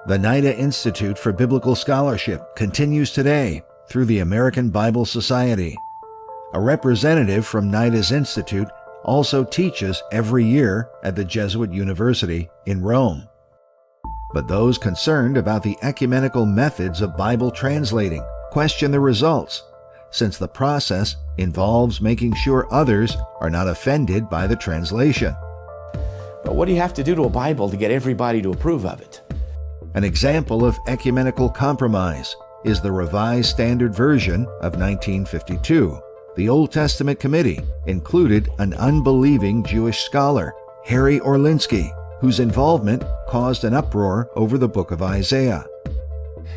The NIDA Institute for Biblical Scholarship continues today through the American Bible Society. A representative from NIDA's institute also teaches every year at the Jesuit University in Rome. But those concerned about the ecumenical methods of Bible translating question the results, since the process involves making sure others are not offended by the translation. But what do you have to do to a Bible to get everybody to approve of it? An example of ecumenical compromise is the Revised Standard Version of 1952. The Old Testament Committee included an unbelieving Jewish scholar, Harry Orlinsky, whose involvement caused an uproar over the book of Isaiah.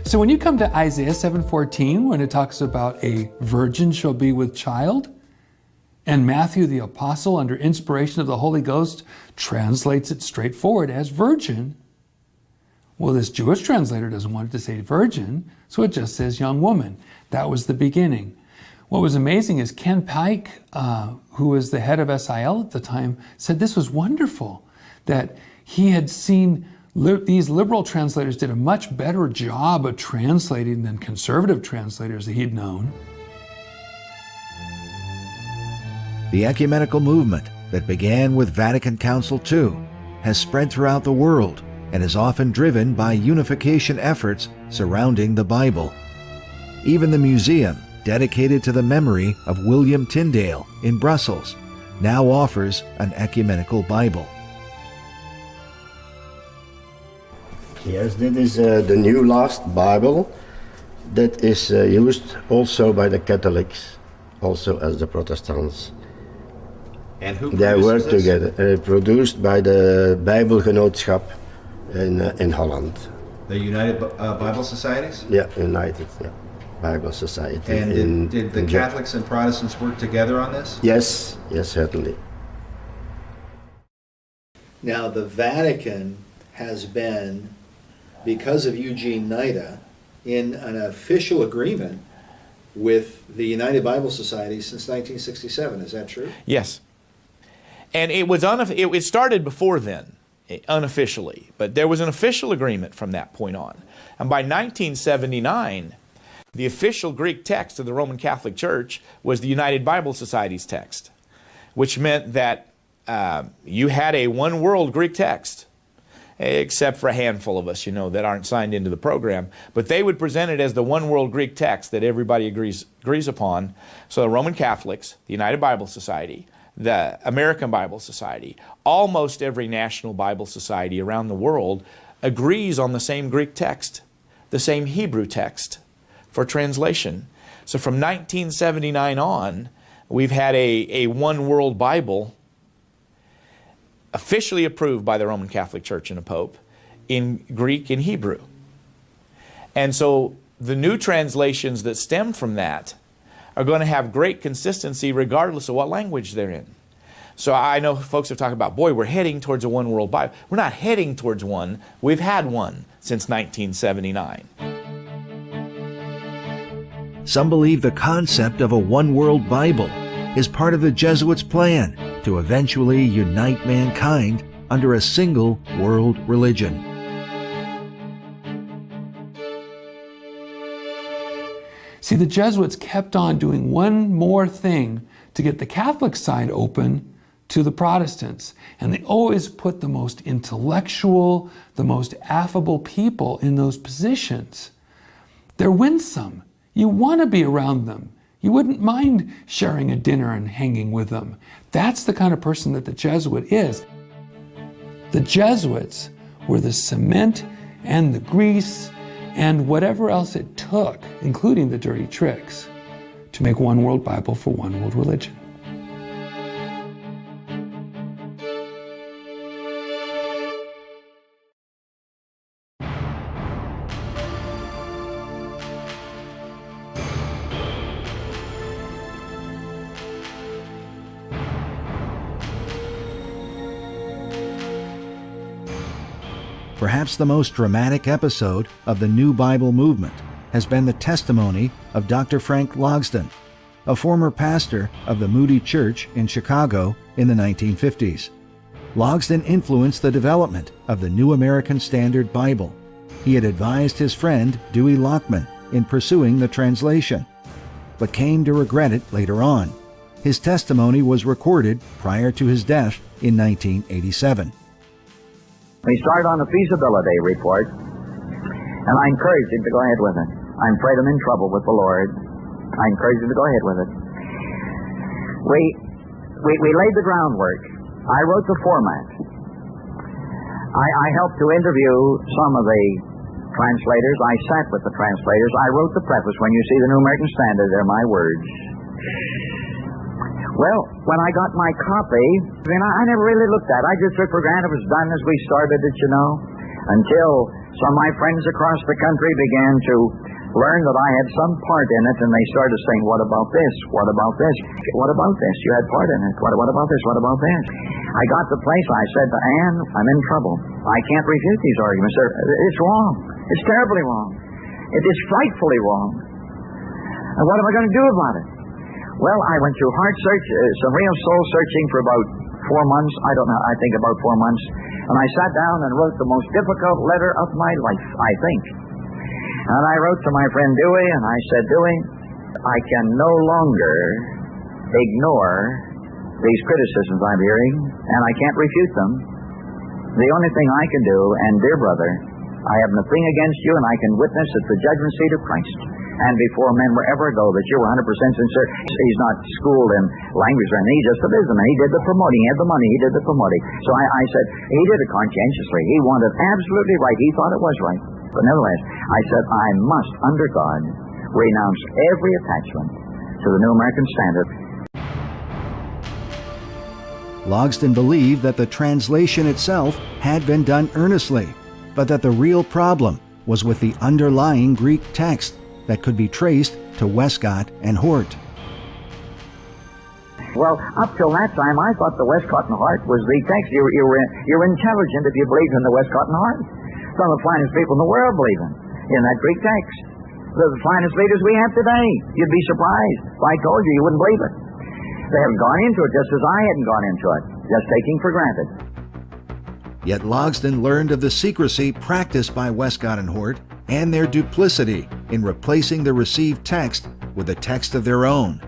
So when you come to Isaiah 7:14, when it talks about a virgin shall be with child, and Matthew the Apostle, under inspiration of the Holy Ghost, translates it straightforward as virgin, well, this Jewish translator doesn't want it to say virgin, so it just says young woman. That was the beginning. What was amazing is Ken Pike, who was the head of SIL at the time, said this was wonderful, that he had seen these liberal translators did a much better job of translating than conservative translators that he'd known. The ecumenical movement that began with Vatican Council II has spread throughout the world and is often driven by unification efforts surrounding the Bible. Even the museum, dedicated to the memory of William Tyndale in Brussels, now offers an ecumenical Bible. Yes, this is the new last Bible that is used also by the Catholics, also as the Protestants. And who they work this? together, produced by the Bijbelgenootschap in Holland. The United Bible Societies? Yeah, United Bible Society. And did the Catholics and Protestants work together on this? Yes, yes, certainly. Now, the Vatican has been, because of Eugene Nida, in an official agreement with the United Bible Society since 1967. Is that true? Yes. And it started before then, unofficially, but there was an official agreement from that point on. And by 1979, the official Greek text of the Roman Catholic Church was the United Bible Society's text, which meant that you had a one world Greek text, except for a handful of us, that aren't signed into the program. But they would present it as the one world Greek text that everybody agrees upon. So the Roman Catholics, the United Bible Society, the American Bible Society, almost every national Bible society around the world agrees on the same Greek text, the same Hebrew text for translation. So from 1979 on, we've had a one world Bible officially approved by the Roman Catholic Church and a Pope in Greek and Hebrew. And so the new translations that stem from that are going to have great consistency regardless of what language they're in. So I know folks have talked about, boy, we're heading towards a one world Bible. We're not heading towards one. We've had one since 1979. Some believe the concept of a one-world Bible is part of the Jesuits' plan to eventually unite mankind under a single world religion. See, the Jesuits kept on doing one more thing to get the Catholic side open to the Protestants. And they always put the most intellectual, the most affable people in those positions. They're winsome. You want to be around them. You wouldn't mind sharing a dinner and hanging with them. That's the kind of person that the Jesuit is. The Jesuits were the cement and the grease and whatever else it took, including the dirty tricks, to make one world Bible for one world religion. Perhaps the most dramatic episode of the New Bible movement has been the testimony of Dr. Frank Logsdon, a former pastor of the Moody Church in Chicago in the 1950s. Logsdon influenced the development of the New American Standard Bible. he had advised his friend Dewey Lockman in pursuing the translation, but came to regret it later on. His testimony was recorded prior to his death in 1987. We started on a feasibility report, and I encouraged him to go ahead with it. I'm afraid I'm in trouble with the Lord. I encouraged him to go ahead with it. We laid the groundwork. I wrote the format. I helped to interview some of the translators. I sat with the translators. I wrote the preface. When you see the New American Standard, they're my words. Well, when I got my copy, I never really looked at it. I just took for granted it was done as we started it, until some of my friends across the country began to learn that I had some part in it, and they started saying, what about this? What about this? What about this? You had part in it. What about this? What about this? I got to the place, I said to Anne, I'm in trouble. I can't refute these arguments. It's wrong. It's terribly wrong. It is frightfully wrong. And what am I going to do about it? Well, I went through hard search, some real soul searching for about 4 months. I don't know, I think about 4 months. And I sat down and wrote the most difficult letter of my life, I think. And I wrote to my friend Dewey, and I said, Dewey, I can no longer ignore these criticisms I'm hearing, and I can't refute them. The only thing I can do, and dear brother, I have nothing against you, and I can witness at the judgment seat of Christ, and before men wherever go, that you were 100% sincere. He's not schooled in language or anything. He's just a businessman. He did the promoting. He had the money. He did the promoting. So I said, he did it conscientiously. He wanted absolutely right. He thought it was right. But nevertheless, I said, I must, under God, renounce every attachment to the New American Standard. Logsdon believed that the translation itself had been done earnestly, but that the real problem was with the underlying Greek text that could be traced to Westcott and Hort. Well, up till that time, I thought the Westcott and Hort was the text. You're intelligent if you believe in the Westcott and Hort. Some of the finest people in the world believe in that Greek text. They're the finest leaders we have today. You'd be surprised. If I told you, you wouldn't believe it. They haven't gone into it just as I hadn't gone into it, just taking for granted. Yet Logsdon learned of the secrecy practiced by Westcott and Hort and their duplicity in replacing the received text with a text of their own.